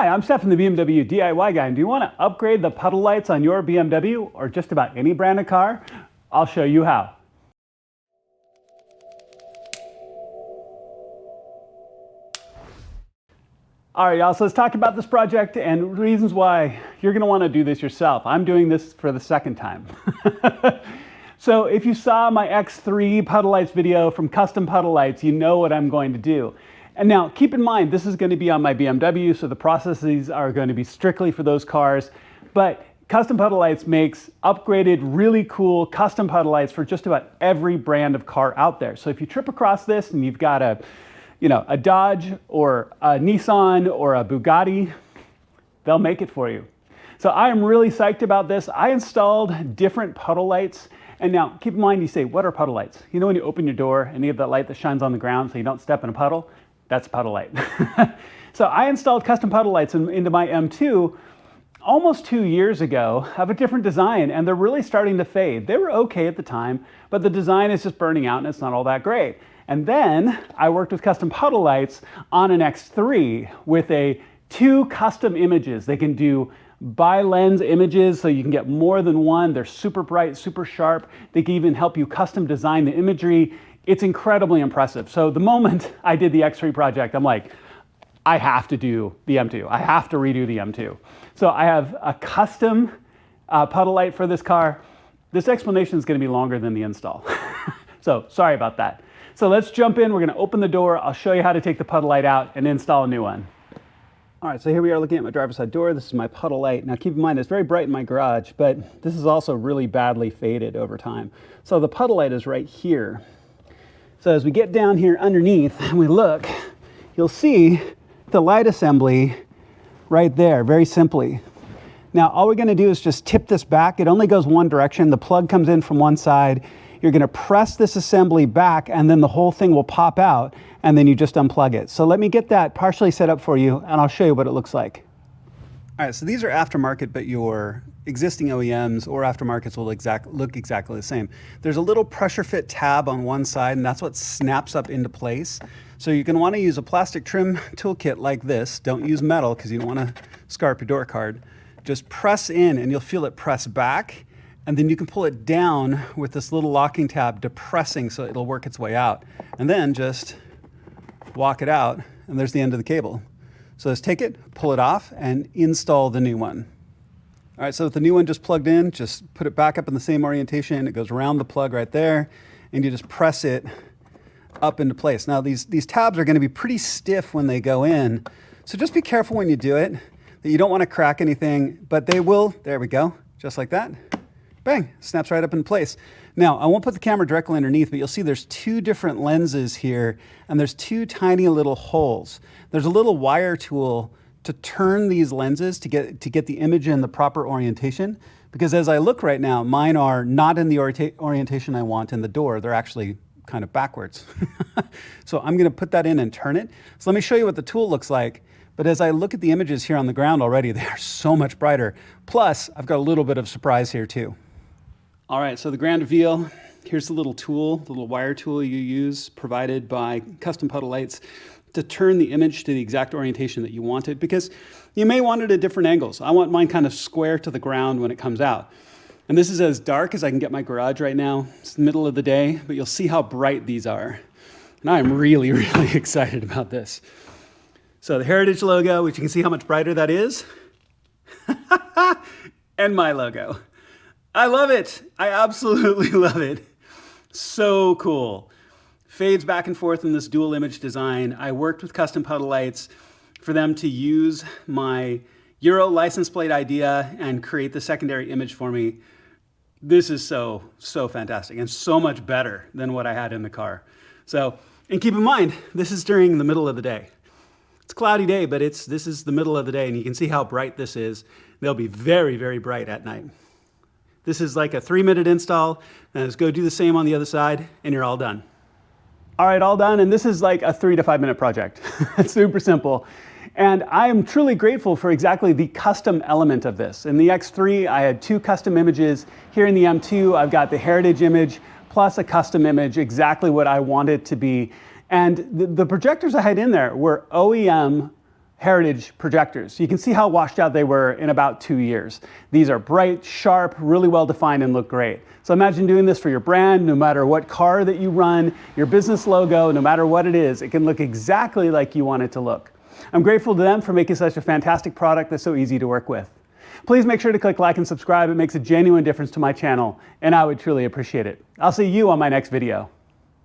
Hi, I'm Stefan, the BMW DIY guy, and do you want to upgrade the puddle lights on your BMW or just about any brand of car? I'll show you how. All right, y'all, so let's talk about this project and reasons why you're going to want to do this yourself. I'm doing this for the second time. So if you saw my X3 puddle lights video from Custom Puddle Lights, you know what I'm going to do. And now, keep in mind, this is going to be on my BMW, so the processes are going to be strictly for those cars. But Custom Puddle Lights makes upgraded, really cool custom puddle lights for just about every brand of car out there. So if you trip across this and you've got a Dodge or a Nissan or a Bugatti, they'll make it for you. So I am really psyched about this. I installed different puddle lights. And now, keep in mind, you say, what are puddle lights? You know when you open your door and you have that light that shines on the ground so you don't step in a puddle? That's a puddle light. So I installed custom puddle lights into my M2 almost 2 years ago of a different design, and they're really starting to fade. They were okay at the time, but the design is just burning out and it's not all that great. And then I worked with Custom Puddle Lights on an X3 with two custom images. They can do bi-lens images, so you can get more than one. They're super bright, super sharp. They can even help you custom design the imagery. It's incredibly impressive. So the moment I did the X3 project, I'm like, I have to do the M2. I have to redo the M2. So I have a custom puddle light for this car. This explanation is going to be longer than the install. So sorry about that. So let's jump in. We're going to open the door. I'll show you how to take the puddle light out and install a new one. All right, so here we are looking at my driver's side door. This is my puddle light. Now keep in mind, it's very bright in my garage, but this is also really badly faded over time. So the puddle light is right here. So as we get down here underneath and we look, you'll see the light assembly right there, very simply. Now all we're going to do is just tip this back. It only goes one direction. The plug comes in from one side. You're going to press this assembly back and then the whole thing will pop out and then you just unplug it. So let me get that partially set up for you and I'll show you what it looks like. All right, so these are aftermarket, but your existing OEMs or aftermarkets will look exactly the same. There's a little pressure fit tab on one side and that's what snaps up into place. So you're going to want to use a plastic trim toolkit like this. Don't use metal because you don't want to scarp your door card. Just press in and you'll feel it press back. And then you can pull it down with this little locking tab, depressing so it'll work its way out. And then just walk it out and there's the end of the cable. So let's take it, pull it off, and install the new one. All right, so with the new one just plugged in, just put it back up in the same orientation. It goes around the plug right there, and you just press it up into place. Now these tabs are gonna be pretty stiff when they go in, so just be careful when you do it, that you don't wanna crack anything, but they will, there we go, just like that. Bang, snaps right up in place. Now, I won't put the camera directly underneath, but you'll see there's two different lenses here, and there's two tiny little holes. There's a little wire tool to turn these lenses to get the image in the proper orientation, because as I look right now, mine are not in the orientation I want in the door. They're actually kind of backwards. So I'm gonna put that in and turn it. So let me show you what the tool looks like. But as I look at the images here on the ground already, they are so much brighter. Plus, I've got a little bit of surprise here too. All right, so the grand reveal, here's the little tool, the little wire tool you use provided by Custom Puddle Lights to turn the image to the exact orientation that you want it, because you may want it at different angles. I want mine kind of square to the ground when it comes out. And this is as dark as I can get my garage right now. It's the middle of the day, but you'll see how bright these are. And I'm really, really excited about this. So the Heritage logo, which you can see how much brighter that is, and my logo. I love it. I absolutely love it. So cool. Fades back and forth in this dual image design. I worked with Custom Puddle Lights for them to use my Euro license plate idea and create the secondary image for me. This is so fantastic and so much better than what I had in the car. So, and keep in mind, this is during the middle of the day. It's a cloudy day, but this is the middle of the day, and you can see how bright this is. They'll be very, very bright at night. This is like a 3-minute install, and let's go do the same on the other side, and you're all done. All right, all done, and this is like a 3 to 5 minute project. It's super simple. And I am truly grateful for exactly the custom element of this. In the X3, I had 2 custom images. Here in the M2, I've got the Heritage image plus a custom image, exactly what I wanted to be. And the projectors I had in there were OEM Heritage projectors. You can see how washed out they were in about 2 years. These are bright, sharp, really well defined and look great. So imagine doing this for your brand, no matter what car that you run, your business logo, no matter what it is, it can look exactly like you want it to look. I'm grateful to them for making such a fantastic product that's so easy to work with. Please make sure to click like and subscribe. It makes a genuine difference to my channel, and I would truly appreciate it. I'll see you on my next video.